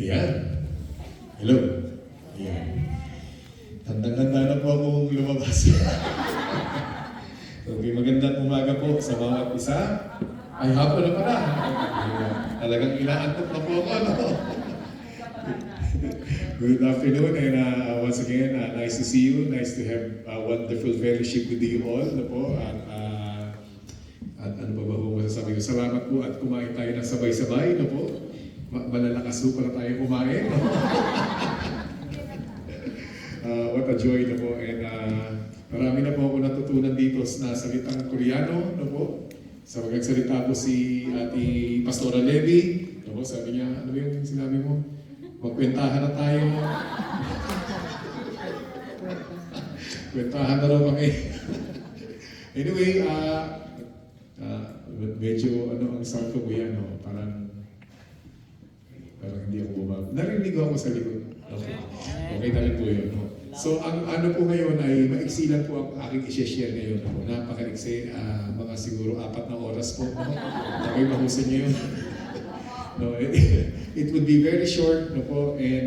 Ayan. Hello. Ayan. Tandang-tanda na po akong lumabas. Okay, magandang umaga po sa bawat isa. Ay, hapon na pala. Ayan. Talagang inaantok na po ako, no? Good afternoon and once again, nice to see you. Nice to have wonderful fellowship with you all, no po? At ano pa ba po masasabi ko? Salamat po at kumain tayo ng sabay-sabay, no po? Malalakas po para tayo kumain, no? What a joy, no po? And marami na po ako natutunan dito na salitang Koreano, no po? Sa magagsalita po si Ate Pastora Levi, no po? Sabi niya, ano yung sinabi mo? Magkwentahan na tayo. Kwentahan na raw kami. Anyway, medyo ano ang sound ko yan, no? Parang hindi ako bumaba. Narinig ako sa likod. Okay. Okay na rin po yun. No? So, ang ano po ngayon ay maiksi lang po ang aking i-share ngayon. No? Napaka-iksi, mga siguro 4 na oras po. No? Okay, mahusin niyo yun. No, it would be very short, no po, and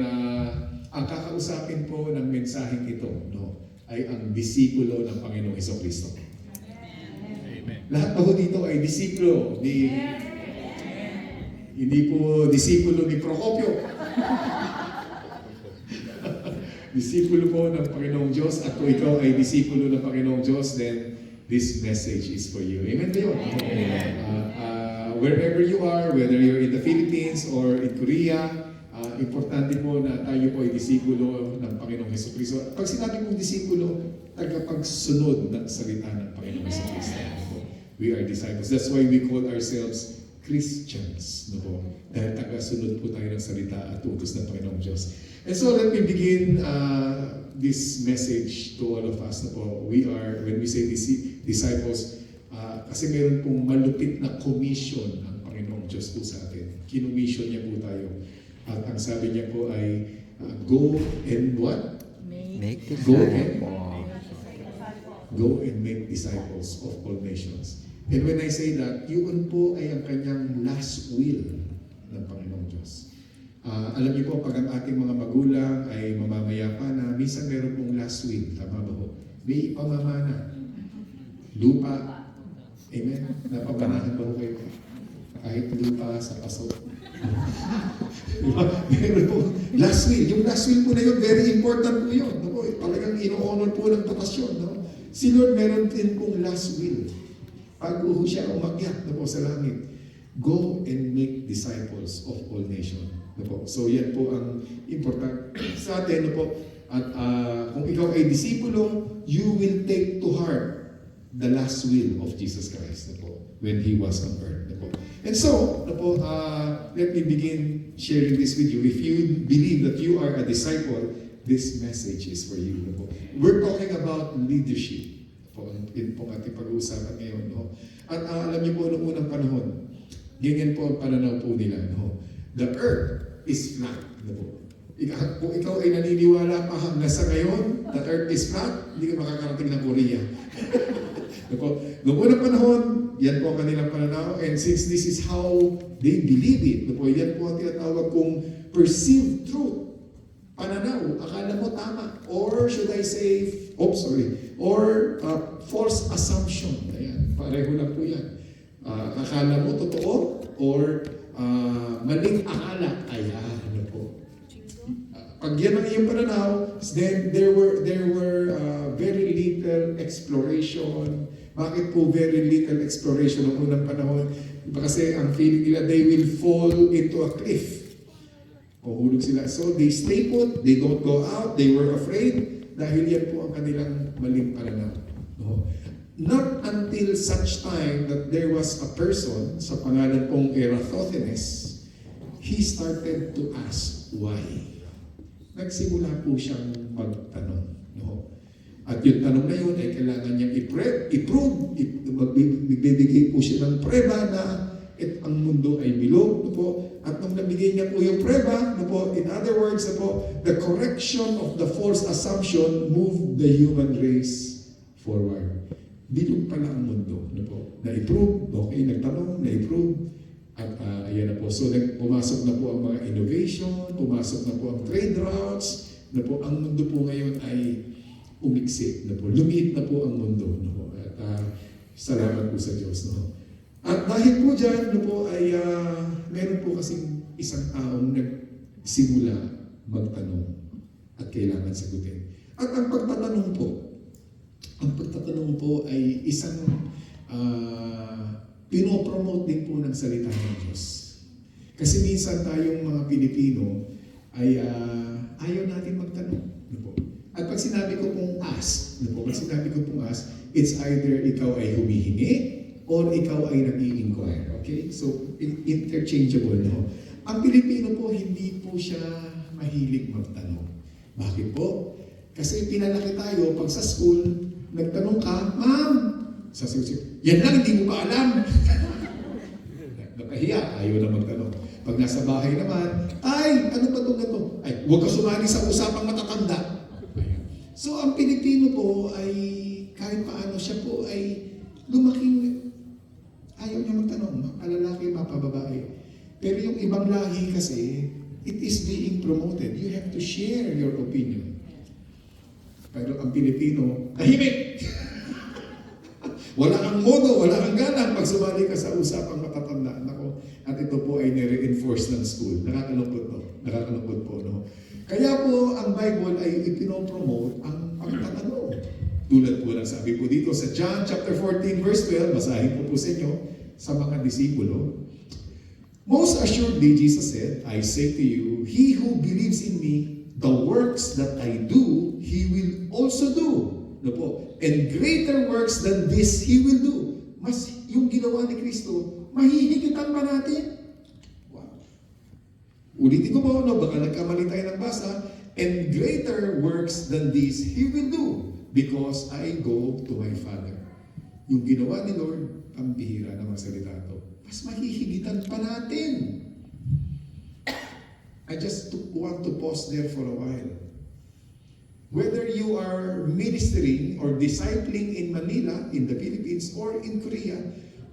ang kakausapin po ng mensaheng ito, no, ay ang disipulo ng Panginoong Hesukristo. Amen. Lahat po dito ay disipulo ni hindi po disipulo ni Procopio. Disipulo po ng Panginoong Diyos, at kung ikaw ay disipulo ng Panginoong Diyos, then this message is for you. Amen ba yun? Amen. Wherever you are, whether you're in the Philippines or in Korea, importante po na tayo po ay disipulo ng Panginoong Hesukristo. Pag sinabi mong disipulo, tagapagsunod ng salita ng Panginoong Hesukristo. We are disciples. That's why we call ourselves Christians. No po? Dahil tagasunod po tayo ng salita at utos ng Panginoong Diyos. And so let me begin this message to all of us. No po? We are, when we say disciples, kasi meron pong malupit na commission ang Panginoong Diyos po sa atin. Kinumission niya po tayo. At ang sabi niya po ay, go and what? Make disciples. Go and make disciples of all nations. And when I say that, yun po ay ang kanyang last will ng Panginoong Diyos. Alam niyo po, pag ang ating mga magulang ay mamamayapa na, minsan meron pong last will. Tama ba po? May pamamana. Lupa. Amen? Napapanahan ba ko kayo? Kahit lupa sa paso. Meron po. Last will. Yung last will po na yun, very important po yun. No? Talagang ino-honor po ng batasyon. No? Si Lord meron din pong last will. Pag siya umakyat na po sa langit, go and make disciples of all nations. No po? So yan po ang important sa atin. No po? At kung ikaw ay disipulo, you will take to heart the last will of Jesus Christ, na po, when He was on earth. Na po. And so, na po, let me begin sharing this with you. If you believe that you are a disciple, this message is for you. Na po. We're talking about leadership. Po, yun po ating pag-uusapan ngayon. No? At alam niyo po, noong unang panahon, ganyan po ang pananaw po nila. No? The earth is flat. Na po. Kung ikaw ay naniniwala pa hanggang sa ngayon, the earth is flat, hindi ka makakarating ng Korea. Noong unang panahon, yan po ang kanilang pananaw, and since this is how they believe it, yan po ang tinatawag kong perceived truth. Pananaw, akala mo tama. Or should I say, or false assumption. Ayan, pareho lang po yan. Akala mo totoo, or maling akala. Ayan, ano po. Pag yan ang iyong pananaw, then there were very little exploration. Bakit po very little exploration ng unang panahon? Kasi ang feeling nila, they will fall into a cliff. Mahulog sila. So they stay put, they don't go out, they were afraid, dahil yan po ang kanilang maling pananaw. No? Not until such time that there was a person sa pangalan pong Eratosthenes, he started to ask why. Nagsimula po siyang magtanong. No? At yung tanong na yun ay kailangan niyang i-prove, magbibigay po siya ng preba na ang mundo ay bilog. No po? At nung nabigay niya po yung preba, no po, in other words, no po, the correction of the false assumption moved the human race forward. Bilog pala ang mundo. No po? Na-prove, okay, nagtanong, na-prove, at ayan na po po. So pumasok na po ang mga innovation, pumasok na po ang trade routes, na po ang mundo po ngayon ay umiksi na po. Lumiit na po ang mundo. No? At salamat po sa Diyos. No? At dahil po dyan, no po, ay meron po kasing isang taong nagsimula magtanong at kailangan sagutin. At ang pagtatanong po ay isang pinopromote din po ng salita ng Diyos. Kasi minsan tayong mga Pilipino ay ayaw natin magtanong. Ano po? At pag sinabi ko pong ask, it's either ikaw ay humihingi or ikaw ay nag-i-inquire. Okay? So, interchangeable. No? Ang Pilipino po, hindi po siya mahilig magtanong. Bakit po? Kasi pinalaki tayo, pag sa school, nagtanong ka, Ma'am, sasagot, yan lang, hindi mo pa alam. Nakahiya, ayaw na magtanong. Pag nasa bahay naman, Tay, ano ba itong gato? Ay, huwag ka sumali sa usapang matatanda. So, ang Pilipino po ay, kahit paano siya po ay lumaking, ayaw niya magtanong, mapalalaki, mapababae. Pero yung ibang lahi kasi, it is being promoted. You have to share your opinion. Pero ang Pilipino, tahimik! Wala kang modo, wala kang ganang pag sumali ka sa usapang matatanda. Nako, at ito po ay nire-enforce ng school. Nakakalungkot po, no? Kaya po, ang Bible ay ipinopromote ang pagtatanong. Tulad po ng sabi po dito sa John chapter 14 verse 12, basahin po sa inyo, sa mga disipulo. Most assuredly, Jesus said, I say to you, he who believes in me, the works that I do, he will also do. No po? And greater works than this he will do. Mas yung ginawa ni Kristo, mahihigitan pa natin. Wow. Ulitin ko po, no? Baka nagkamali tayo ng basa. And greater works than this he will do, because I go to my Father. Yung ginawa ni Lord, pambihira na magsalita to. Mas mahihigitan pa natin. I just want to pause there for a while. Whether you are ministering or discipling in Manila, in the Philippines, or in Korea,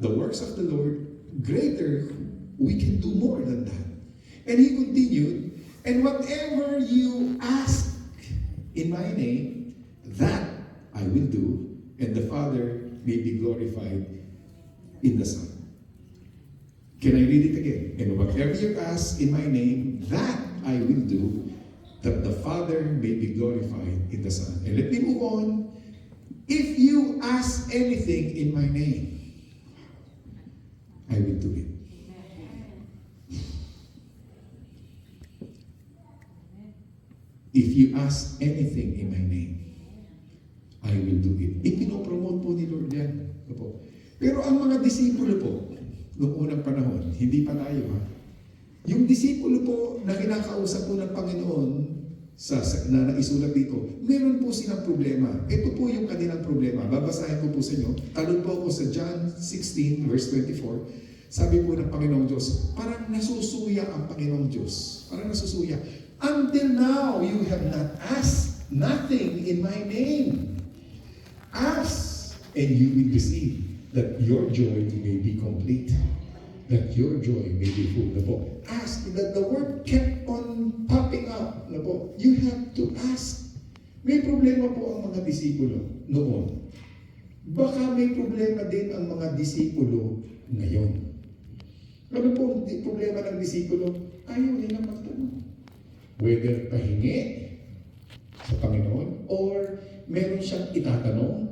the works of the Lord, greater, we can do more than that. And he continued, and whatever you ask in my name, that I will do, and the Father may be glorified in the Son. Can I read it again? And whatever you ask in my name, that I will do, that the Father may be glorified in the Son. And let me move on. If you ask anything in my name, I will do it. If you ask anything in my name, I will do it. Ipinopromote po ni Lord yan. Pero ang mga disipulo po, noong unang panahon, hindi pa tayo ha. Yung disipulo po na kinakausap po ng Panginoon na naisulat dito, meron po silang problema. Ito po yung kanilang problema. Babasahin ko po sa inyo. Talon po ako sa John 16 verse 24. Sabi po ng Panginoong Diyos, parang nasusuya ang Panginoong Diyos. Parang nasusuya. Until now, you have not asked nothing in my name. Ask, and you will receive, that your joy may be complete, that your joy may be full. Na po. Ask, that the word kept on popping up. Na po. You have to ask. May problema po ang mga disipulo noon. Baka may problema din ang mga disipulo ngayon. Ano po ang problema ng disipulo? Ayaw nila magtanong. Whether pahingi sa Panginoon or meron siyang itatanong.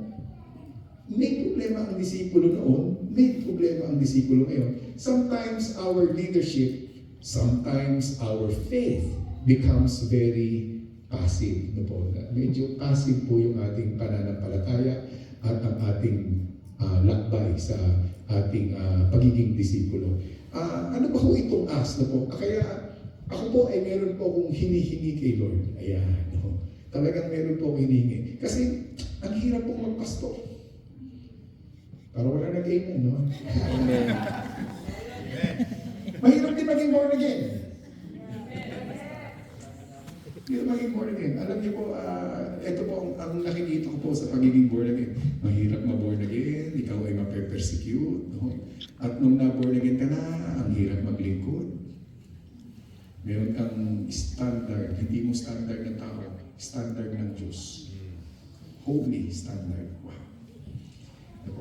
May problema ang disipulo noon, may problema ang disipulo ngayon. Sometimes our leadership, sometimes our faith becomes very passive. No po? Medyo passive po yung ating pananampalataya at ang ating lakbay sa ating pagiging disipulo. Ano ba ho itong ask? No po? Kaya ako po ay meron po akong hinihingi kay Lord. Ayan. No? Talagang meron po akong hinihingi. Kasi ang hirap pong magpasto. Para wala nag-amen, no? Amen. Mahirap din maging born again. Mahirap maging born again. Alam niyo po, ito po ang nakikita ko po sa pagiging born again. Mahirap ma-born again, ikaw ay mape-persecute, no? At nung na-born again ka na, ang hirap maglingkod. standard, hindi mo standard ng tao, standard ng Diyos. Holy standard. Wow.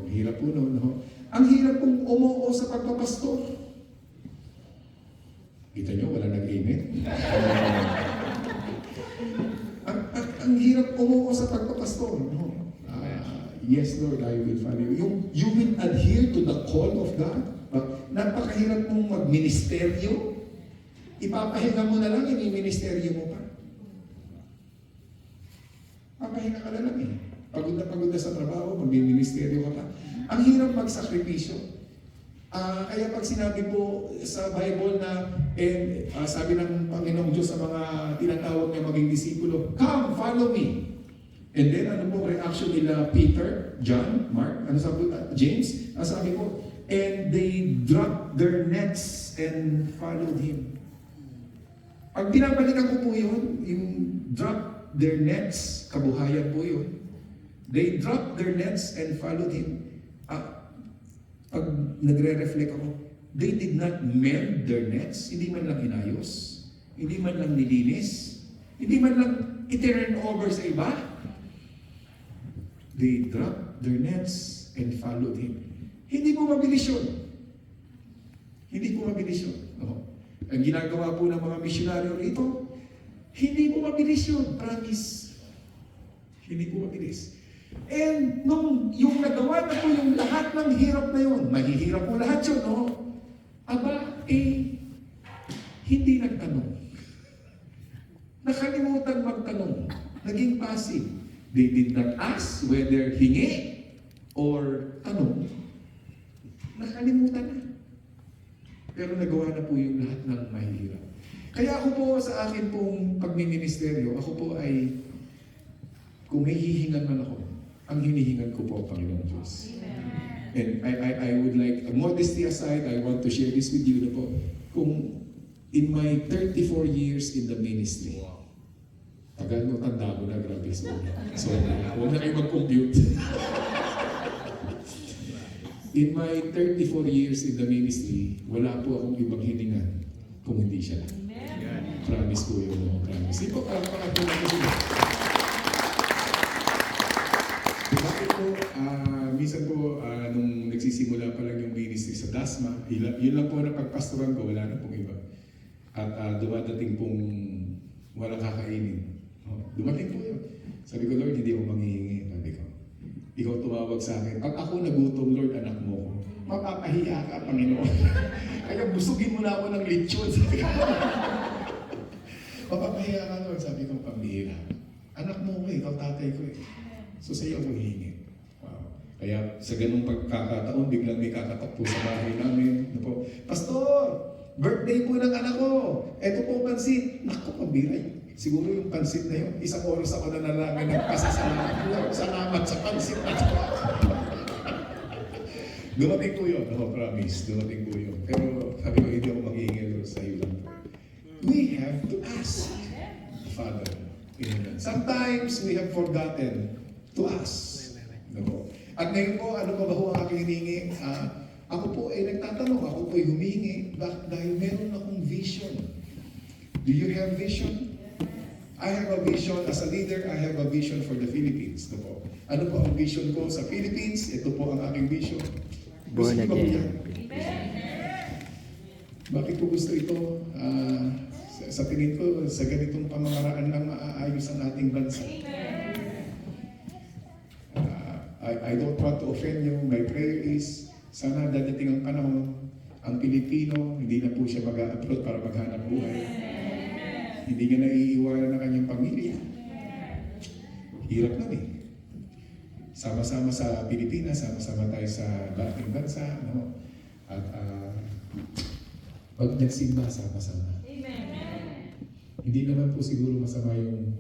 Ang hirap po noon, no? Ang hirap pong umuo sa pagpapastor. Kita nyo, wala nag-amen. ang hirap umuo sa pagpapastor, no? Yes, Lord, I will follow you. You will adhere to the call of God. Napakahirap mong magministeryo. Ipapahinga mo na lang, ini-ministeryo mo pa. Papahinga ka na lang eh. Pagod na sa trabaho, magmi-ministeryo ka pa. Ang hirap magsakripisyo. Kaya pag sinabi po sa Bible na, sabi ng Panginoong Diyos sa mga tinatawag niya maging disipulo, come, follow me. And then ano po reaction nila Peter, John, Mark, James? Sabi po, and they dropped their nets and followed him. Pag pinapalitan ko po yun, yung drop their nets, kabuhayan po yun. They dropped their nets and followed him. Pag nagre-reflect ako, they did not mend their nets, hindi man lang inayos, hindi man lang nilinis, hindi man lang i-turn over sa iba. They dropped their nets and followed him. Hindi po mabilis yun. Hindi po mabilis yun. No? Ang ginagawa po ng mga misyonaryo rito, hindi po mabilis yun. Promise. Hindi po mabilis. And nung yung nagawa na po yung lahat ng hirap na yun, mahihirap po lahat yun, no? Hindi nagtanong. Nakalimutan magtanong. Naging passive. They did not ask whether hingi or tanong. Nakalimutan na. Pero nagawa na po yung lahat ng mahihirap. Kaya ako po sa akin pong pagmiministeryo, ako po ay, kung may hihingan man ako, ang hinihingan ko po, Panginoon Diyos. And I would like, modesty aside, I want to share this with you na po, kung in my 34 years in the ministry, tagal mo, tanda ko na, grabe. So huwag na kayo mag-compute. In my 34 years in the ministry, wala po akong ibang hiningan kung hindi siya lang. Promise po yun, promise. Hindi po, parang po natin sila. Bakit po, minsan po, nung nagsisimula pa lang yung ministry sa Dasma, yun lang po na pagpastoran ko, wala na pong iba. At dumadating pong walang kakainin. Dumating po yun. Sabi ko, Lord, hindi ako manghihingi. Sabi ko, ikaw tumawag sa akin. Pag ako nagutom, Lord, anak mo ko. Mapapahiya ka, Panginoon. Kaya busugin mo na ako ng lechon. Sabi ko, mapapahiya ka, Lord. Sabi ko, pambihira. Anak mo ko, ikaw tatay ko eh. So sa'yo ako hihingi. Wow. Kaya sa ganung pagkakataon, biglang may kakatok po sa bahay namin. Po, Pastor, birthday po ng anak ko. Eto po pansit. Naku, pambiray. Siguro yung pansit na yun, isang oras ako na nalaman ng pasasalamat. Lord, salamat sa pansit na ito. Dumating po yun. Promise. Dumating po yun. Pero sabi ko, hindi ako maghihingi, Lord, sa iyo lang. We have to ask, Father. Sometimes we have forgotten to ask. At ngayon po, ano pa ba ho ang aking hinihingi? Ako po ay nagtatanong, ako po ay humihingi dahil meron akong vision. Do you have vision? I have a vision as a leader. I have a vision for the Philippines. Ano po ang vision ko sa Philippines? Ito po ang aking vision. Born again. Bakit ko gusto ito? Sa tingin ko, sa ganitong pamamaraan lang maaayos ang ating bansa. I don't want to offend you. My prayer is, sana dadating ang panahon, ang Pilipino, hindi na po siya mag-a-upload para maghanap buhay. Hindi niya naiiwanan ng kanyang pamilya. Hirap na eh. Sama-sama sa Pilipinas, sama-sama tayo sa ating bansa. No? At pag nagsimba, sama-sama. Hindi naman po siguro masama yung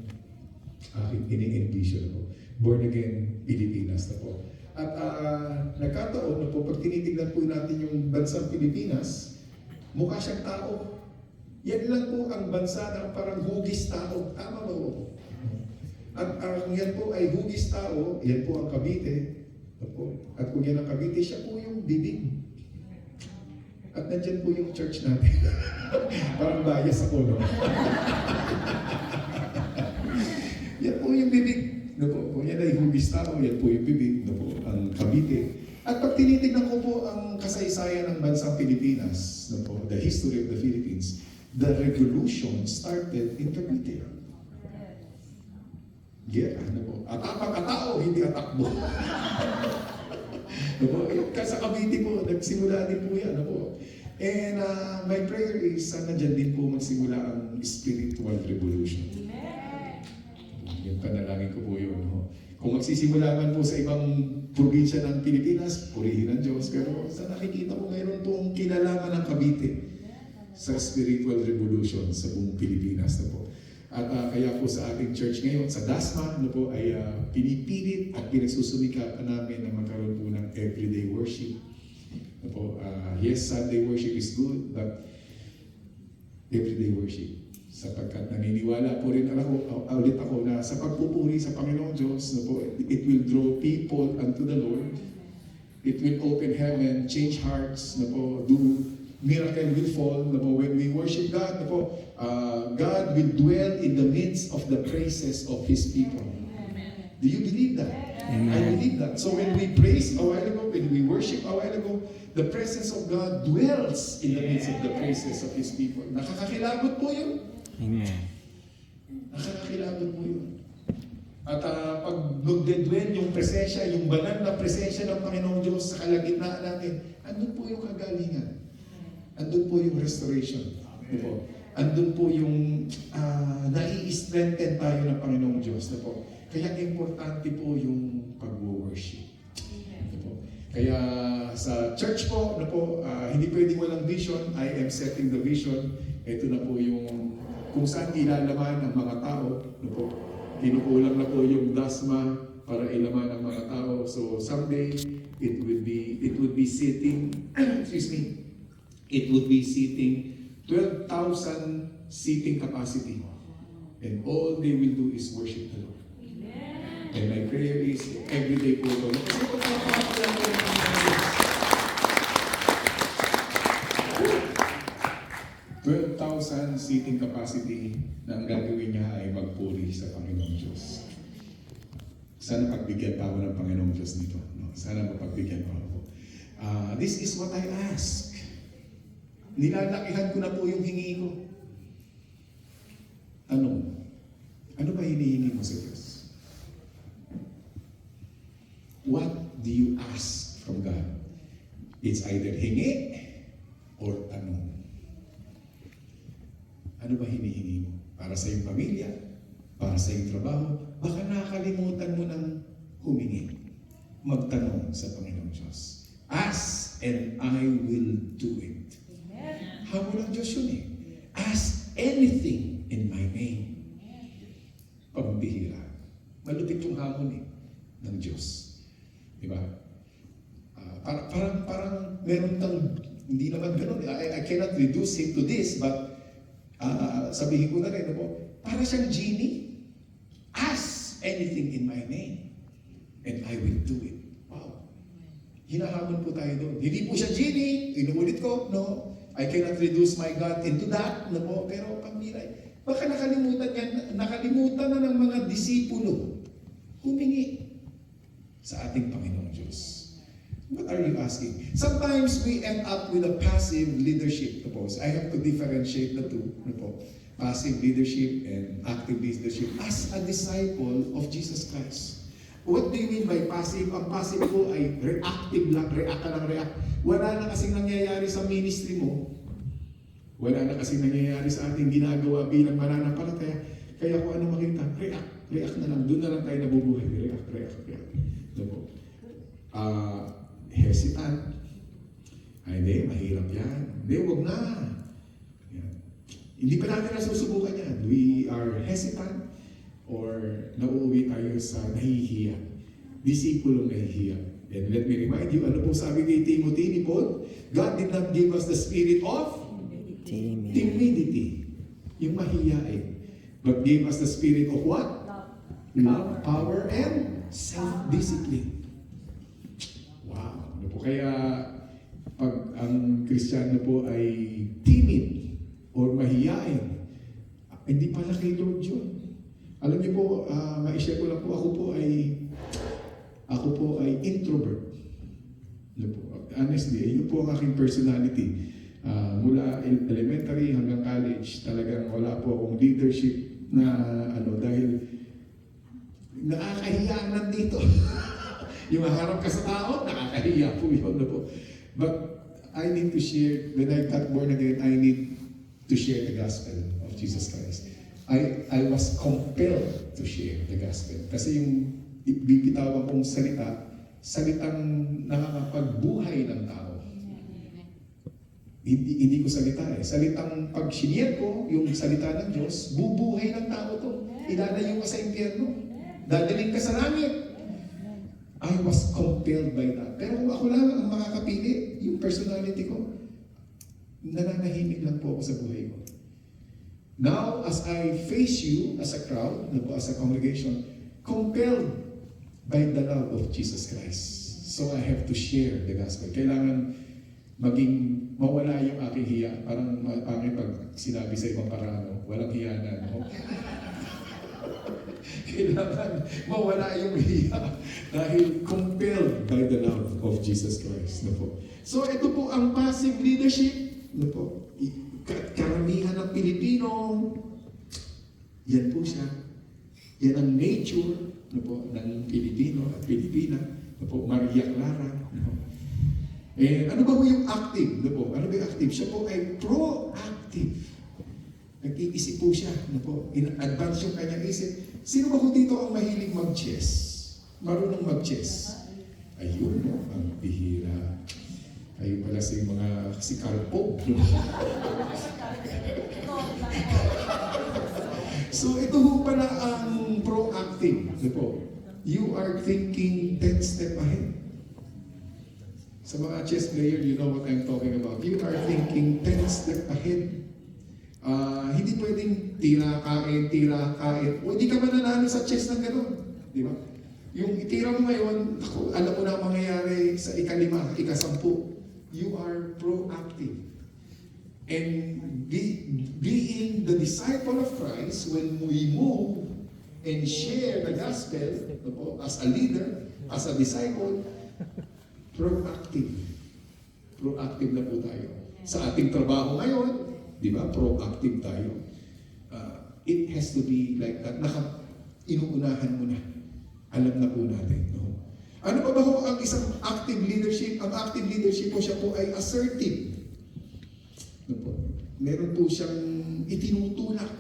aking ini-envision ko. Born again, Pilipinas na po. At nagkataon na po, pag tinitignan po natin yung bansang Pilipinas, mukha siyang tao. Yan lang po ang bansa na parang hugis tao. Tama ba po? At kung yan po ay hugis tao, yan po ang Cavite. At kung yan ang Cavite, siya po yung bibig. At nandyan po yung church natin. Parang bias ako, no? Yan po yung bibig. No po, kung yan ay hugis tao, yan po yung bibig. No po, ang Cavite. At pag tinitignan ko po ang kasaysayan ng bansang Pilipinas, no po, the history of the Philippines, the revolution started in Cavite. Yeah, ano po, atapang katao, hindi atakbo. No po, yung sa Cavite po, nagsimula din po yan. No po. And my prayer is, sana dyan din po magsimula ang spiritual revolution. Yung panalangin ko po yun. No? Kung magsisimula man po sa ibang probinsya ng Pilipinas, purihin ng Diyos. Pero sa nakikita ko, mayroon pong kinalaman ng Cavite sa spiritual revolution sa buong Pilipinas. No po. At kaya po sa ating church ngayon, sa DASMA, no po, ay pinipilit at pinagsusumikapan namin na magkaroon po ng everyday worship. No po, yes, Sunday worship is good, but everyday worship. Sapagkat naniniwala po rin ulit ako na sa pagpupuri sa Panginoong Diyos, no po, it will draw people unto the Lord. It will open heaven, change hearts, no po, do miracle will fall. No po, when we worship God, no po, God will dwell in the midst of the praises of His people. Do you believe that? Amen. I believe that. So when we praise a while ago, when we worship a while ago, the presence of God dwells in the midst of the praises of His people. Nakakakilabot po yun. Amen. Nakakakilabot po yun. At pag nagdedwell yung presensya, yung banal na presensya ng Panginoong Diyos sa kalagitnaan natin, andun po yung kagalingan. Andun po yung restoration. Diba? Andun po yung nai-strengthen tayo ng Panginoong Diyos. Diba? Kaya importante po yung pag-worship. Diba? Kaya sa church po, hindi pwedeng walang vision. I am setting the vision. Ito na po yung kung saan ilalaman ang mga tao. Kinukulang na po yung DASMA para ilaman ang mga tao. So someday, it would be sitting, excuse me, it would be sitting 12,000 seating capacity. And all they will do is worship the Lord. And my prayer is, every day po ito. Kasi kung napapakilala ko ng Diyos, 12,000 seating capacity na ang gagawin niya ay magpuri sa Panginoong Diyos. Sana pagbigyan pa ako ng Panginoong Diyos nito. No? Sana mapagbigyan pa ako. This is what I ask. Nilalakihan ko na po yung hingi ko. Ano ba hinihingi mo sa Diyos? What do you ask from God? It's either hingi or tanong. Ano ba hinihingi mo? Para sa iyong pamilya? Para sa iyong trabaho? Baka nakakalimutan mo ng humingi. Magtanong sa Panginoong Diyos. Ask and I will do it. Hamon ng Diyos yun eh. Ask anything in my name. Pambihira. Malupit yung hamon eh ng Diyos. Diba? Parang meron tang, hindi naman ganun. I cannot reduce it to this, but sabihin ko na rin, para siyang genie. Ask anything in my name, and I will do it. Wow. Hinahamon po tayo doon. Hindi po siya genie. Inuulit ko, no. I cannot reduce my God into that, no po. Pero pamiray, baka nakalimutan na ng mga disipulo humingi sa ating Panginoong Diyos. What are you asking? Sometimes we end up with a passive leadership. I have to differentiate the two. Passive leadership and active leadership as a disciple of Jesus Christ. What do you mean by passive? Ang passive po ay reactive lang, react ka lang, react. Wala na kasing nangyayari sa ministry mo. Wala na kasing nangyayari sa ating ginagawa bilang mananampalataya. Kaya kung ano makita, react na lang. Doon na lang tayo nabubuhay. React. Hesitant. Hindi, mahirap yan. Hindi, wag na. Yan. Hindi pa natin nasusubukan yan. We are hesitant or nauuwi tayo sa nahihiya. Disipulong nahihiya. And let me remind you, ano po sabi ni Timothy, ni Paul? God did not give us the spirit of timidity. Yung mahihiyain. But gave us the spirit of what? Love, power, and self-discipline. Wow. Ano po kaya pag ang Kristiyano po ay timid or mahiyain. Hindi pala kay Lord yun. Alam niyo po, ma-share ko lang po, ako po ay introvert. Ano po, honestly, yun po ang aking personality. Mula elementary hanggang college, talagang wala po akong leadership na dahil nakakahiya nandito. Yung harap ka sa tao, nakakahiya po yun. Po. But I need to share, when I got born again, I need to share the gospel of Jesus Christ. I was compelled to share the gospel. Kasi yung bibitawan kong salitang nakakapagbuhay ng tao. Hindi ko salita eh. Salitang pag siniyar ko, yung salita ng Diyos, bubuhay ng tao to. Ilalayo ka sa impyerno. Dadaling ka sa langit. I was compelled by that. Pero kung ako lang ang makakapili, yung personality ko, nananahimik lang po ako sa buhay ko. Now, as I face you as a crowd, as a congregation, compelled by the love of Jesus Christ. So I have to share the gospel. Kailangan mawala yung aking hiya. Parang pangit pag sinabi sa ibang parano, walang hiya na. No? Kailangan mawala yung hiya dahil compelled by the love of Jesus Christ. No po. So ito po ang passive leadership. No po. Karamihan ng Pilipino, yan po siya. Yan ang nature ng Pilipino at Pilipina. Maria Clara. Ano ba po yung active? Ano ba yung active? Siya po ay proactive. Nag-iisip po siya. In-advance yung kanyang isip. Sino ba po dito ang mahilig mag-chess? Marunong mag-chess? Ayun po, ang bihira. Kayo pala si Karpo. So ito po pala ang proactive. You are thinking 10 steps ahead. Sa mga chess player, you know what I'm talking about. You are thinking 10 steps ahead. Hindi pwedeng tira, kain. O hindi ka mananalo sa chess ng gano'n. Di ba? Yung itira mo ngayon, alam mo na ang mangyayari sa ika-5, ika-10. You are proactive. And being the disciple of Christ, when we move and share the gospel as a leader, as a disciple, proactive. Proactive na po tayo. Sa ating trabaho ngayon, di ba, proactive tayo. It has to be like that. Inuunahan mo na. Alam na po natin. No? Ano pa ba ho ang isang active leadership? Ang active leadership po siya po ay assertive. No po? Meron po siyang itinutulak.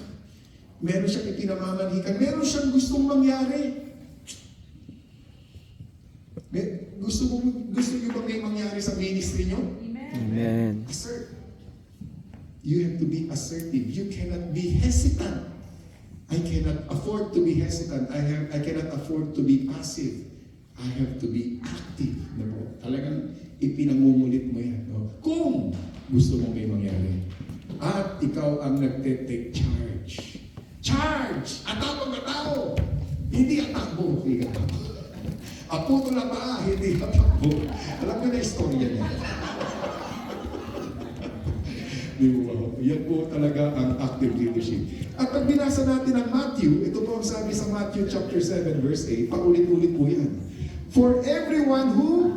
Meron siyang ipinamamanhikan. Meron siyang gustong mangyari. Gusto niyo ba may mangyari sa ministry niyo? Amen. Assert. You have to be assertive. You cannot be hesitant. I cannot afford to be hesitant. I cannot afford to be passive. I have to be active. No? Talagang ipinangungulit mo yan. No? Kung gusto mo may mangyari. At ikaw ang nagte-take charge. Charge! Atapang na tao! Hindi atakbo. Hindi atakbo. Aputo na pa, hindi atakbo. Alam mo na istorya niya. Yan po talaga ang active leadership. At pag binasa natin ang Matthew, ito po ang sabi sa Matthew chapter 7 verse 8, paulit-ulit po yan. For everyone who?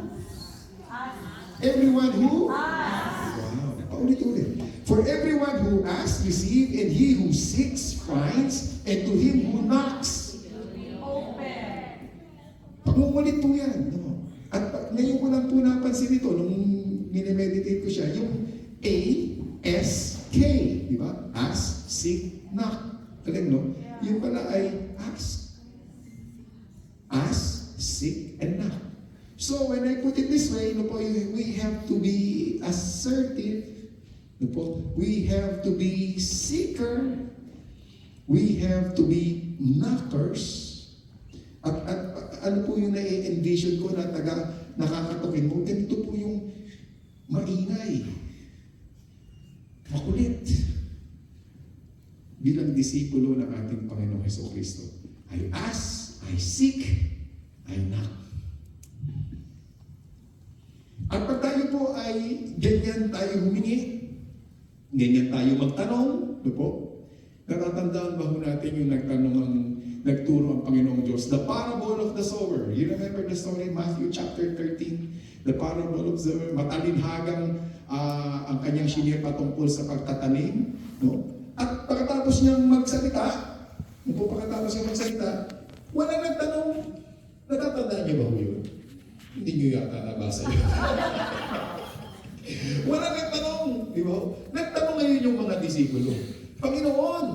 Wow, paulit-ulit. For everyone who asks, receive, and he who seeks, finds, and to him who knocks, open. Pangungulit po yan. No? At ngayon ko lang po napansin ito, nung minimeditate ko siya, yung A, S, K, di ba? Ask, seek, knock. Alam no? Yung pala ay ask. Ask, seek, and knock. So when I put it this way, no po, we have to be assertive. No po, we have to be seeker. We have to be knockers. At ano po yung na-envision ko na nakakatukin mo, ganito po yung maingay. Makulit. Bilang disipulo ng ating Panginoong Jesucristo, I ask, I seek, I knock. At pag tayo po ay ganyan tayo humingi. Ganyan tayo magtanong. Ano po? Natatandaan ba ho natin yung nagturo ang Panginoong Diyos? The parable of the sower. You remember the story in Matthew chapter 13? The parable of the sower. Matalinhagang ang kanyang sinir patungkol sa pagtatanim. No? At pagkatapos niyang magsalita, wala nagtanong. Natatandaan niyo ba ho yun? Hindi niyo yata nabasa yun. Wala nagtanong. Di ba? Nagtanong ngayon yung mga disipulo. Panginoon,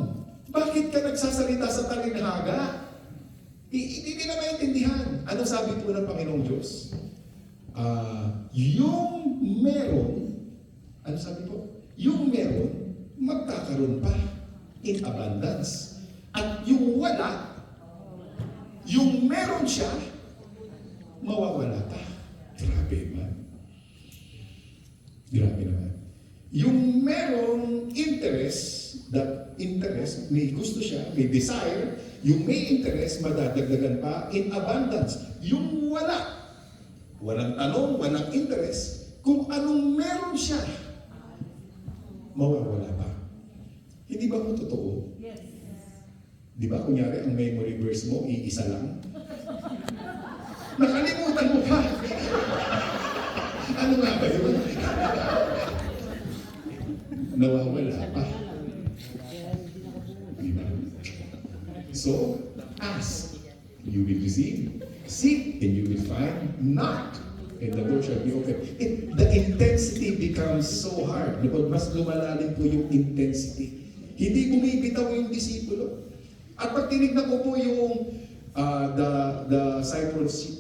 bakit ka nagsasalita sa talinhaga? Hindi nila maintindihan. Ano sabi po ng Panginoong Diyos? Yung meron, ano sabi po? Yung meron, magkakaroon pa in abundance. At yung wala, yung meron siya, mawawala pa. Grabe man. Grabe naman. Yung merong interest, that interest, may gusto siya, may desire, yung may interest, madadagdagan pa in abundance. Yung wala, walang tanong, walang interest, kung anong meron siya, mawawala pa. Hindi ba mo totoo? Yes. Di ba, kunyari, ang memory verse mo, iisa lang? Nakalimutan mo pa. Ano nga ba yun? Nawawala pa. Diba? So, ask, you will receive. Seek, and you will find. Knock, and the door shall be open. The intensity becomes so hard. Kapag mas lumalalim po yung intensity. Hindi bumibitaw yung disipulo. At pag tinignan ko po yung the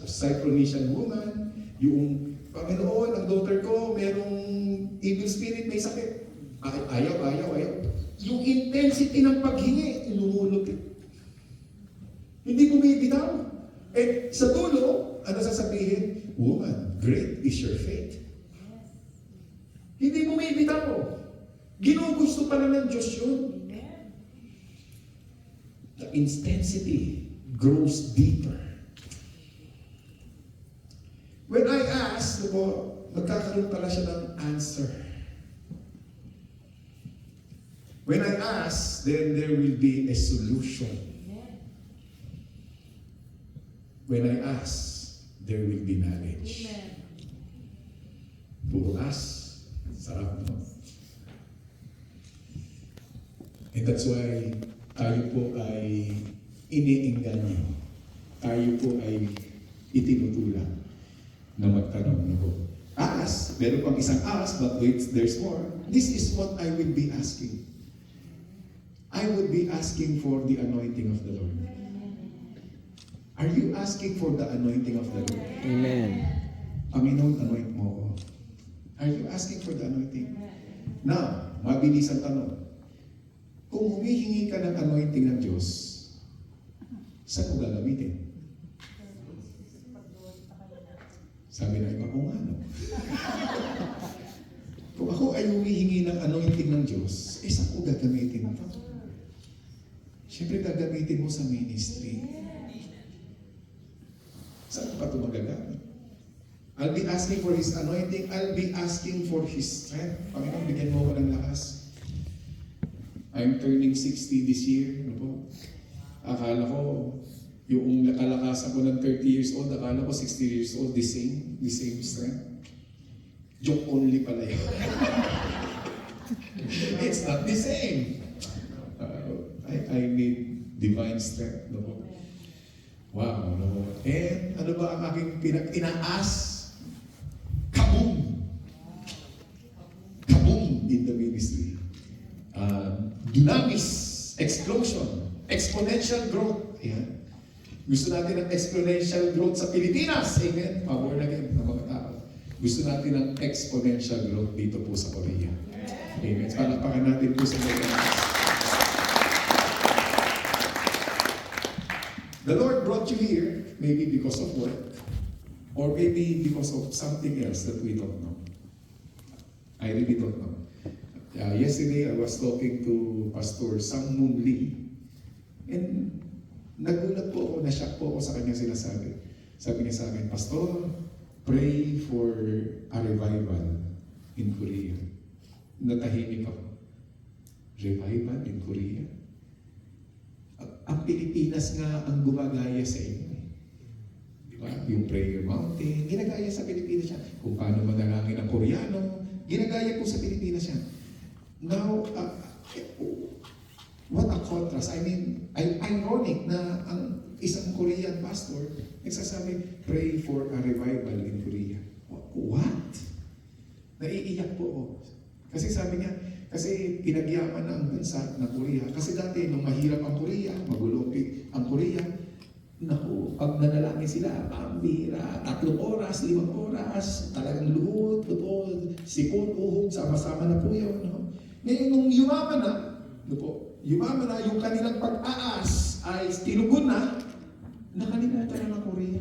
Syrophoenician woman, yung Panginoon, ang daughter ko, merong evil spirit, may sakit. Ayaw. Yung intensity ng paghingi, lumulupit. Hindi bumibitaw. Eh, sa dulo, ano sasabihin? Woman, great is your faith. Hindi bumibitaw. Ginugusto pala ng Diyos yun. The intensity grows deeper. When I ask, magkakaroon pala siya ng answer. When I ask, then there will be a solution. When I ask, there will be knowledge. Puro ask. Sarap, no? And that's why tayo po ay iniingganyo. Tayo po ay itinutulak na magtanong na po. Ask, meron pang isang ask, but wait, there's more. This is what I will be asking. I would be asking for the anointing of the Lord. Are you asking for the anointing of the Lord? Amen. Panginoon, anoint mo ako. Are you asking for the anointing? Now, mabilis ang tanong. Kung humihingi ka ng anointing ng Diyos, saan mo gagamitin? Sabi na iba, kung ano. Kung ako ay humihingi ng anointing ng Diyos, saan ko gagamitin ito? Siyempre gagamitin mo sa ministry. Saan pa ito magagamit? I'll be asking for His anointing. I'll be asking for His strength. Panginoon, bigyan mo ko ng lakas. I'm turning 60 this year. Ano po? Akala ko, yung kalakasan ko ng 30 years old, akala ko 60 years old, the same strength. Joke only pala yun. It's not the same. I need divine strength. No po? Wow. No po? And ano ba ang aking pinag-inaas? Kaboom! Kaboom in the ministry. Dunamis, explosion, exponential growth. Ayan. Gusto natin ng exponential growth sa Pilipinas. Amen. Power na again ng mga tao. Gusto natin ng exponential growth dito po sa Korea. Amen. Palakpakan natin po sa Pilipinas. The Lord brought you here, maybe because of work, or maybe because of something else that we don't know. I really don't know. Yesterday, I was talking to Pastor Sang Moon Lee, and nagulat po ako, na-shock po ako sa kanyang sinasabi. Sabi niya sa akin, Pastor, pray for a revival in Korea. Natahimik ako. Revival in Korea? Ang Pilipinas nga ang gumagaya sa inyo. Di ba? Yung Prayer Mountain, ginagaya sa Pilipinas yan. Kung paano manalangin ang Koreano, ginagaya po sa Pilipinas yan. Now, what a contrast. I mean, ironic na ang isang Korean pastor nagsasabi, pray for a revival in Korea. What? Naiiyak po ako. Kasi sabi niya, kasi pinagyaman na ang bansa na Korea. Kasi dati, nung mahirap ang Korea, magulo ang Korea, naku, pag nanalangin sila, pambira, 3 oras, 5 oras, talagang luhod, lupod, sipon, uhog, sama-sama na po yun. No? Ngayon, nung yumaman na, yumaman na, yung kanilang pag-aas ay tinugon na, nakalimutan na ng Korea.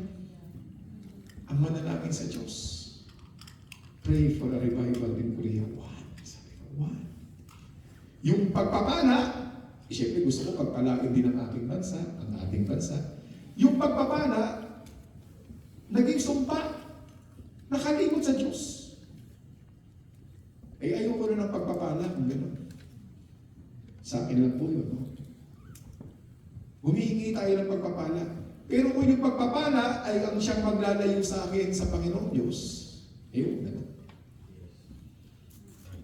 Ang manalangin sa Diyos. Pray for a revival in Korea. What? Sabi ko, what? Yung pagpapala, siyempre gusto ko pagpalain din ang aking bansa, ang ating bansa. Yung pagpapala, naging sumpa, nakalimot sa Diyos. Ayoko na ng pagpapala kung gano'n. Sa akin lang po yun. No? Humihingi tayo ng pagpapala. Pero kung yung pagpapala ay ang siyang maglalayo sa akin sa Panginoong Diyos, ayoko na.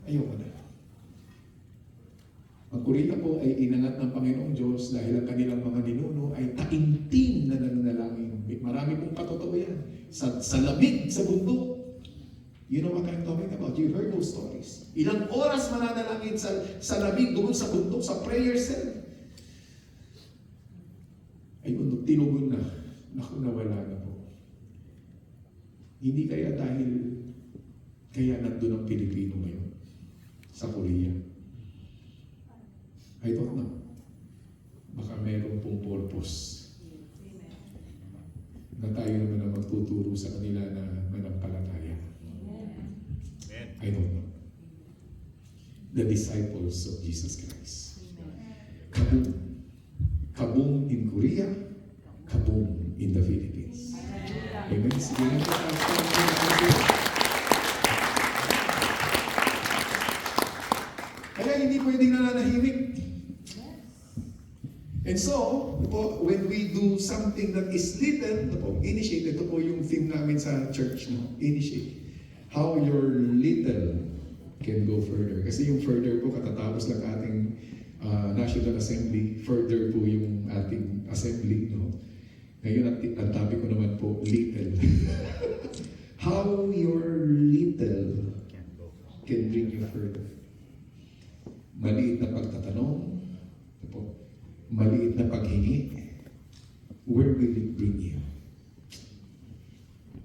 Ayoko na. Ang Korea po ay inangat ng Panginoong Diyos dahil ang kanilang mga ninuno ay taimtim na nananalangin. Marami pong patotoo yan. Sa lamig, sa bundok. You know what I'm talking about? You heard those stories. Ilang oras mananalangin sa lamig doon sa bundok, sa prayer cell. Ayun, tinugon na. Naku, nawala na po. Hindi kaya dahil kaya nandun ang Pilipino ngayon sa Korea. I don't know. Baka meron pong purpose na tayo naman na magtuturo sa kanila na manampalataya. I don't know. The disciples of Jesus Christ. Kaboom. Kaboom in Korea. Kaboom in the Philippines. Amen. Sige na po. Kaya hindi pwedeng nananahimik. And so, when we do something that is little, initiate, ito po yung theme namin sa church, no? Initiate. How your little can go further. Kasi yung further po, katatapos lang ating National Assembly, further po yung ating assembly, no? Ngayon, ang topic ko naman po, little. How your little can bring you further. Maliit na pagtatanong, maliit na paghingi, where will it bring you?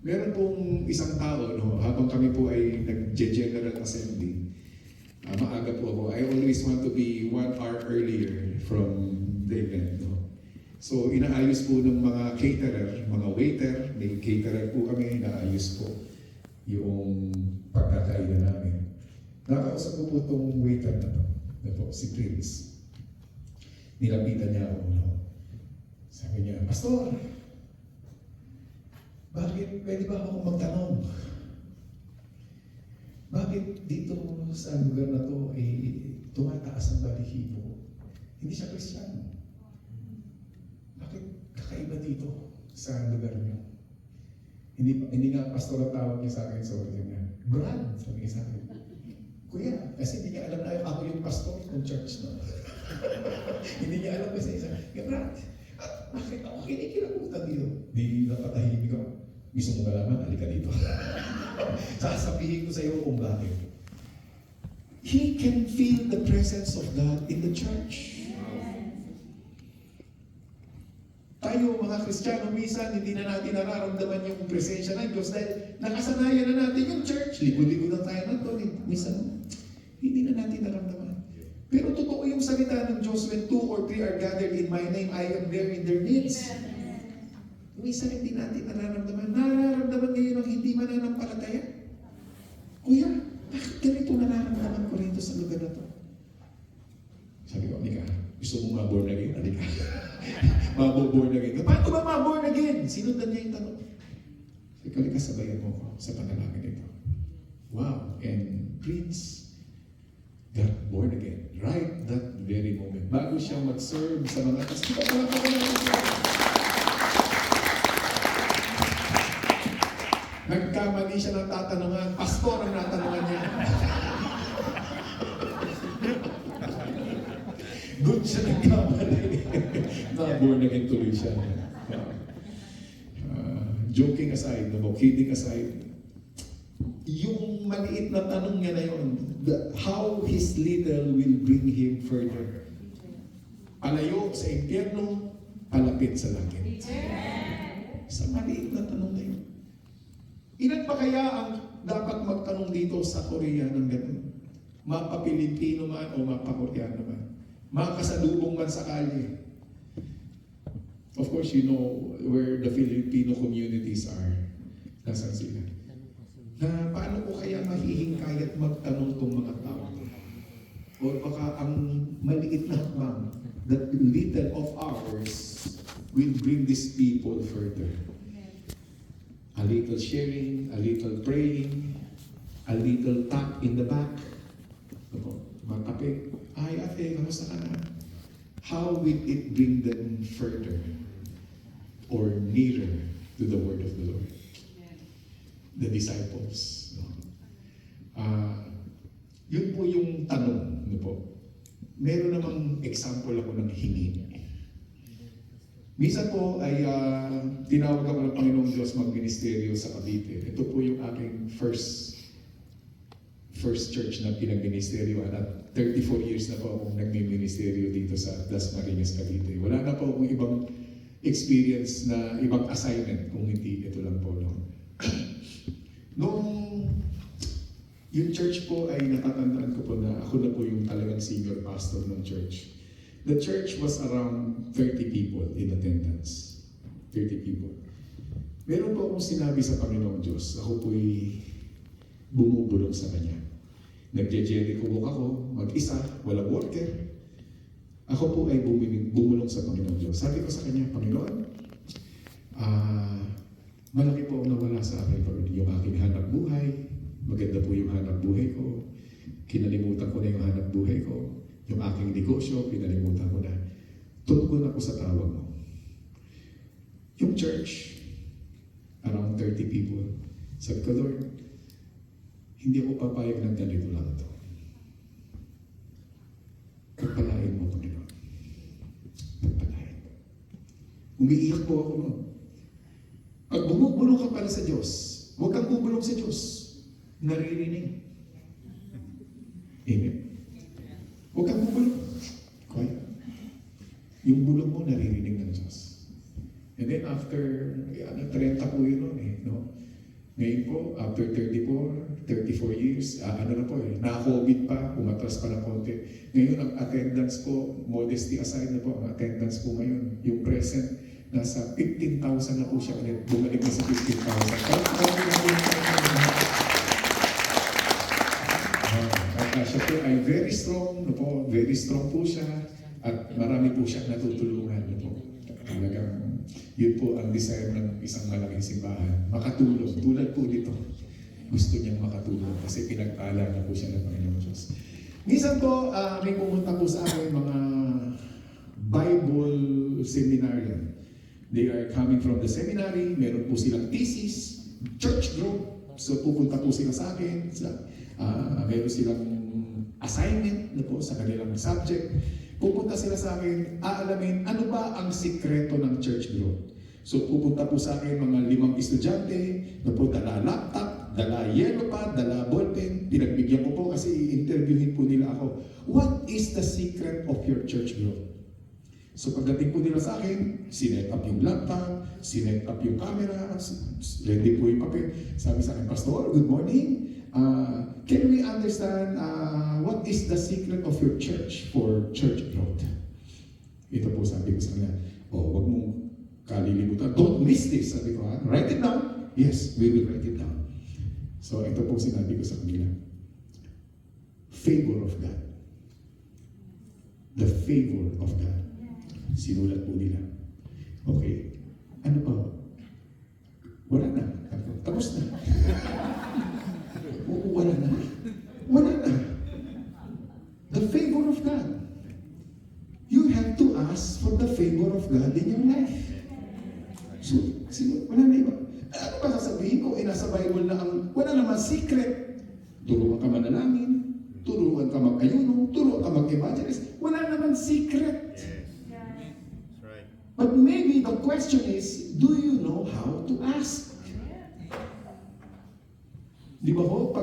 Meron pong isang tao, no, habang kami po ay nag-general assembly, maaga po ako, I always want to be 1 hour earlier from the event. No? So, inaayos po ng mga caterer, mga waiter, may caterer po kami, inaayos po yung pagkakainan namin. Nakausap ko po itong waiter na to, si Prince. Nilapitan niya ako, no? Sabi niya, Pastor, bakit pwede ba ako magtanong? Bakit dito sa lugar na to tumataas ang balihibo? Hindi siya Kristiyano. Bakit kakaiba dito sa lugar niyo? Hindi nga pastor ang tawag niya sa akin, sabi niya, Brad, sabi niya sa akin. Kuya, kasi hindi niya alam na ako yung pastor ng church na. Hindi niya alam kasi isa. Brad, bakit ako kinikilabutan dito? Di napatahimik ako. Gusto mo malaman? Halika dito. Sasabihin ko sa iyo kung bakit. He can feel the presence of God in the church. Tayo mga Kristiyano, minsan hindi na natin nararamdaman yung presensya ng Diyos dahil nakasanayan na natin yung church. Ligo-ligo na tayo na ito. Minsan, hindi na natin nararamdaman. Pero totoo yung salita ng Diyos, when 2 or 3 are gathered in my name, I am there in their midst. Minsan hindi natin nararamdaman. Nararamdaman ngayon ang hindi mananampalataya. Kuya, bakit ganito nararamdaman ko rito sa lugar na to? Sabi ko, Nika, gusto mong ma-born again? Nika, ma-born again. Paano ba ma-born again? Sinundan niya yung tanong. Halika sabayan mo ko sa panalangin ito. Wow! And Prince got born again. Right that very moment. Bago siya mag-serve sa mga nagkamali siya ng tatanungan. Pastor ang natanungan niya. Doon siya nagkamali. Na-born again tuloy siya. Joking aside, kidding aside, yung maliit na tanong niya na yun, how his little will bring him further. Palayo sa impyerno, palapit sa langit. Sa maliit na tanong na yun. Ilan pa kaya ang dapat magtanong dito sa Korea ng gano'n? Mapa-Pilipino man o mapa-Koreano man. Makasalubong man sa kalye. Of course, you know where the Filipino communities are. Nasaan sila? Na paano ko kaya mahihingkay at magtanong tong mga tao? O baka ang maliit na hakbang, that little of ours will bring these people further. A little sharing, a little praying, a little tap in the back. Matapik, ay ate, kamusta ka na? How will it bring them further or nearer to the word of the Lord? The disciples. Yun po yung tanong. Meron namang example ako ng hingi. Minsan po ay tinawag ako ng Panginoong Diyos magministeryo sa Cavite. Ito po yung aking first church na pinagministeryoan at 34 years na po akong nagmi-ministeryo dito sa Dasmariñas, Cavite. Wala na po akong ibang experience na ibang assignment kung hindi ito lang po noon. Nung yung church po ay natatandaan ko po na ako na po yung talagang senior pastor ng church. The church was around 30 people in attendance. 30 people. Meron po akong sinabi sa Panginoong Diyos. Ako po'y bumubulong sa Kanya. Nagje-Jericho walk ako, mag-isa, walang worker. Ako po ay bumulong sa Panginoong Diyos. Sabi ko sa Kanya, Panginoon, malaki po ang nawala sa akin, Lord. Yung aking hanap buhay, maganda po yung hanap buhay ko. Kinalimutan ko na yung hanap buhay ko. Yung aking negosyo, pinalimutan ko na. Tumugon ako sa tawag mo. Yung church, around 30 people. Sabi ko, Lord, hindi ako papayag ng ganito lang ito. Pagpalain mo, Panginoon. Pagpalain mo. Umiiyak po ako noon. Pag bumubulong ka pala sa Diyos, huwag kang bubulong sa Diyos. Naririnig. Amen. Huwag kang bubulong. Quiet. Yung bulong mo, naririnig ng Diyos. And then after, 30 po yun noon no? Ngayon po, after 34 years, na-COVID pa, umatras pa ng konti. Ngayon, ang attendance ko, modesty aside na po, ang attendance ko ngayon, yung present, nasa 15,000 na po siya ulit. Bumalik na sa 15,000. At siya po ay very strong, very strong po siya, at marami po siyang natutulungan. Talagang, yun po ang desire ng isang malaking simbahan. Makatulong. Tulad po dito. Gusto niyang makatulong kasi pinagpala na po siya ng Panginoon Diyos. Minsan po, may pumunta po sa akin mga Bible seminarian. They are coming from the seminary. Meron po silang thesis, church group. So pupunta po sila sa akin. Meron silang assignment na po sa kanilang subject. Pupunta sila sa akin, aalamin ano ba ang sikreto ng church growth. So pupunta po sa akin mga 5 estudyante, na po dala laptop, dala yellow pad, dala ballpen. Pinagbigyan ko po kasi i-interviewin po nila ako. What is the secret of your church growth? So pagdating po nila sa akin, sinet up yung laptop, sinet up yung camera, ready po yung papel. Sabi sa akin, Pastor, good morning. Can we understand what is the secret of your church for church growth? Ito po sabi ko sa kanya, wag mong kalilimutan. Don't miss this. Sabi ko, write it down. Yes, we will write it down. So ito po sinabi ko sa kanila. Favor of God. The favor of God. Sinulat po nila. Okay. Ano pa? Wala na. Tapos na. Wala na. Wala na. The favor of God. You have to ask for the favor of God in your life. So, wala na iba. Ano ba sasabihin ko? Nasa Bible na ang, wala naman secret. Turuan ka manalangin, turuan ka mag-ayuno, turuan ka mag-evangelist. Wala naman secret. That's right. But maybe the question is, do you know how to ask? Di ba ho,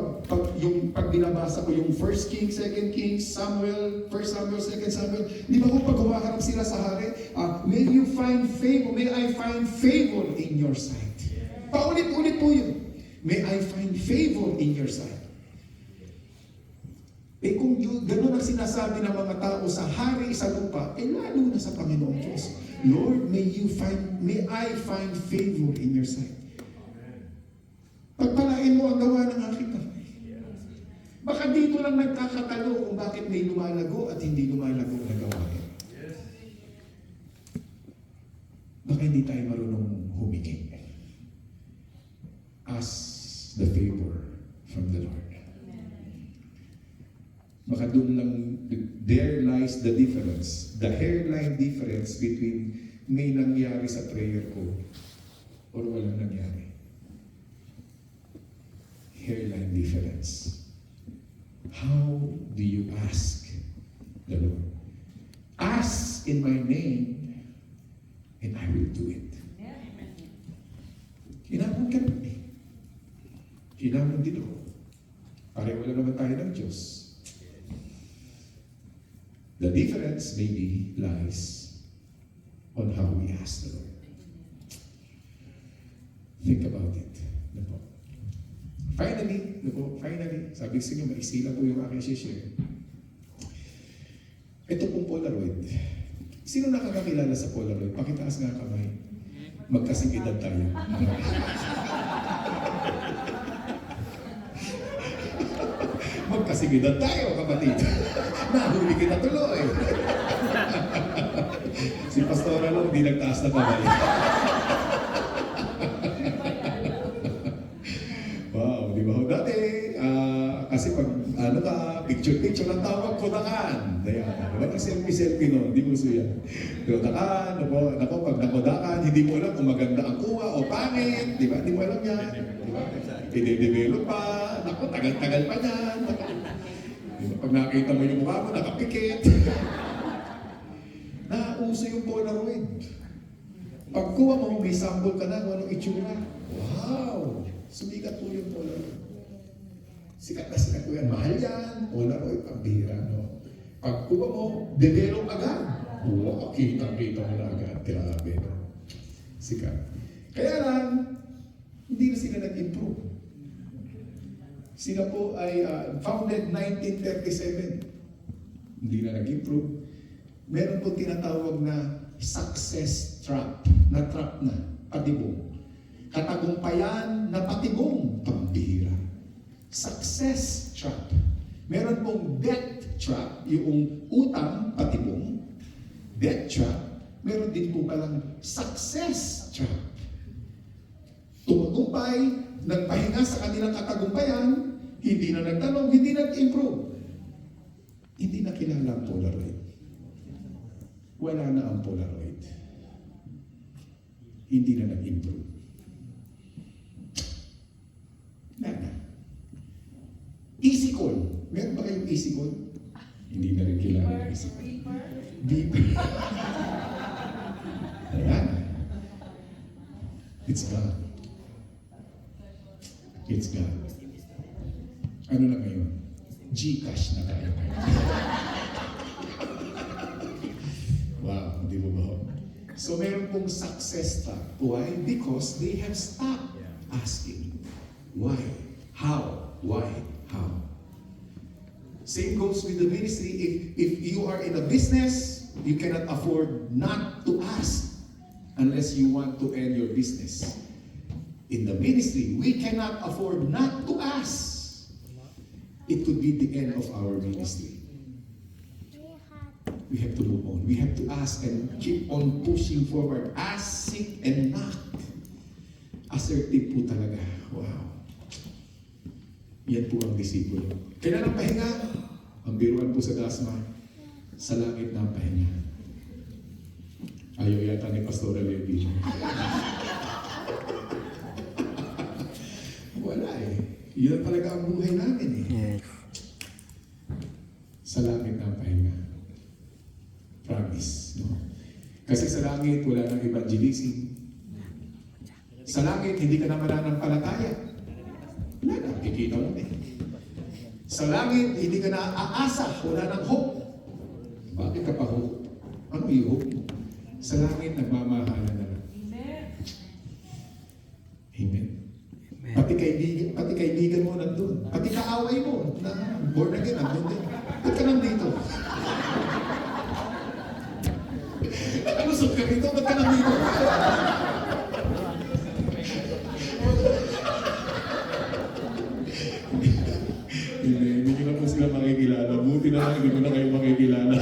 pag binabasa ko yung 1 Kings, 2 Kings, Samuel, 1 Samuel, 2 Samuel, di ba ho, pag humaharap sila sa hari, may you find favor, may I find favor in your sight. Paulit-ulit po yun. May I find favor in your sight. Kung gano'n ang sinasabi ng mga tao sa hari sa lupa, lalo na sa Panginoon Diyos. Lord, may I find favor in your sight. Pagpalain mo ang gawa ng aking kamay. Baka dito lang nagkakatalo kung bakit may lumalago at hindi lumalago na gawain. Baka hindi tayo marunong humingi. Ask the favor from the Lord. Baka doon lang, there lies the difference. The hairline difference between may nangyari sa prayer ko or walang nangyari. Hairline difference. How do you ask the Lord? Ask in my name and I will do it. Kailangan ka naman eh. Kailangan din ako. Pareho lang naman tayo ng Diyos. The difference maybe lies on how we ask the Lord. Think about it. Finally, sabi sa inyo, maisila po yung aking share. Ito pong Polaroid. Sino nakakakilala sa Polaroid? Pakitaas nga kamay. Magkasing edad tayo. Magkasing edad tayo, kapatid. Nahuli kita tuloy. Si Pastora lang, hindi nagtaas na kamay. Wow, di ba? Dati, kasi pag, picture-picture ang tawag, kodakan. Ayan, diba? Selfie-selfie no, hindi mo suya. Kodakan, pag nakodakan, hindi mo alam kung maganda ang kuha o pangit, di ba? Hindi mo alam yan. Di ba? I-develop pa, tagal-tagal pa yan. Diba? Pag nakita mo yung mukha mo, nakapikit. Nauso yung Polaroid. Pag kuha mo, may sample ka na kung anong itsura. Wow! Sumikat po yung Polaroid. Sikat na sikat po yan. Mahal yan. Polaroid, pambira, no? Pag kuha mo, develop agad. Wow, kita-kita mo na agad. Grabe, no? Sikat. Kaya lang, hindi na sila nag-improve. Sila po ay founded 1937. Hindi na nag-improve. Meron po tinatawag na success trap. Na trap na, patibong. Katagumpayan na patibong, pambira. Success trap. Meron pong debt trap, yung utang, patibong. Debt trap. Meron din po palang success trap. Tumagumpay, nagpahinga sa kanilang katagumpayan, hindi na nagtanong, hindi nag-improve. Hindi na kilala ang Polaroid. Wala na ang Polaroid. Hindi na nag-improve. Wala na. Easy call. Meron ba kayong easy call? Hindi na rin kilala ang easy call. Beeper. Ayan. It's gone. It's gone. Ano na ngayon? Gcash na tayo ngayon. Wow, di mo ba? So meron pong success trap. Why? Because they have stopped asking. Why? How? Why? How? Same goes with the ministry. If you are in a business, you cannot afford not to ask unless you want to end your business. In the ministry, we cannot afford not to ask. It could be the end of our ministry. We have to move on. We have to ask and keep on pushing forward. Ask, seek, and knock. Assertive po talaga. Wow. Yan po ang disipulo. Kailan ang pahinga? Ang biruan po sa dasma, sa langit na ang pahinga. Ayaw yata ni Pastor Levi. Wala eh. Yun talaga ang buhay namin eh. Yes. Sa langit na ang pahinga. Promise. No? Kasi sa langit, wala nang evangelism. Sa langit, hindi ka na mananampalataya. Wala na, kikita mo eh. Sa langit, hindi ka na aasa. Wala nang hope. Bakit ka pa hope? Ano yung hope mo? Sa langit, nagmamahalan na lang. Amen. Pati kaibigan mo nandun. Pati kaaway mo na born again, nandun din. Ba't ka nandito? Nakalusot ka rito, ba't ka nandito? Hindi ko na po sila makikilala. Buti na lang, hindi ko na kayo makikilala.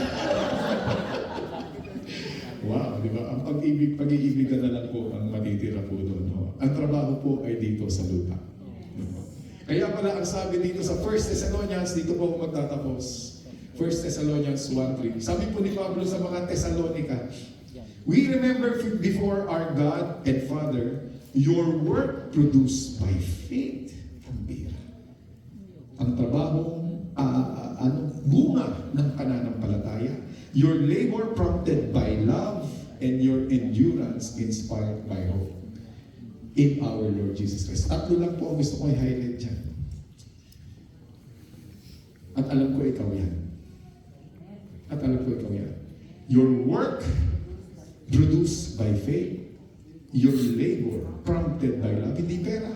Wow, di ba? Ang pag-iibig ka na lang po ang matitira po doon. No? Ang trabaho po ay dito sa lupa. Kaya pala ang sabi dito sa 1 Thessalonians, dito po ako magtatapos. 1 Thessalonians 1:3. Sabi po ni Pablo sa mga Thessalonica, we remember before our God and Father, your work produced by faith. Ang trabahong bunga ng pananampalataya. Your labor prompted by love and your endurance inspired by hope in our Lord Jesus Christ. Tatlo lang po ang gusto ko i-highlight dyan. At alam ko ikaw yan. At alam ko ikaw yan. Your work produced by faith. Your labor prompted by love. Hindi pera.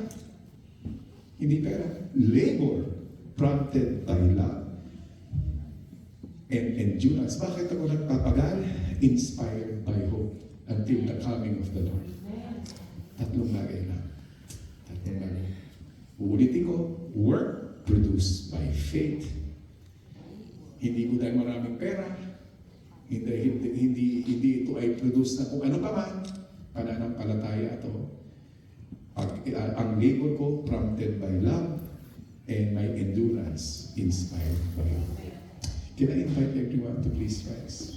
Hindi pera. Labor prompted by love and endurance. Bakit ako nagpapagal? Inspired by hope until the coming of the Lord. Tatlong bagay lang. Tatlong bagay. Uulitin ko, work produced by faith. Hindi ko dahil maraming pera. Hindi ito ay produce na kung ano pa man. Pananampalataya ito. Ang labor ko prompted by love and my endurance inspired by hope. Can I invite everyone to please rise?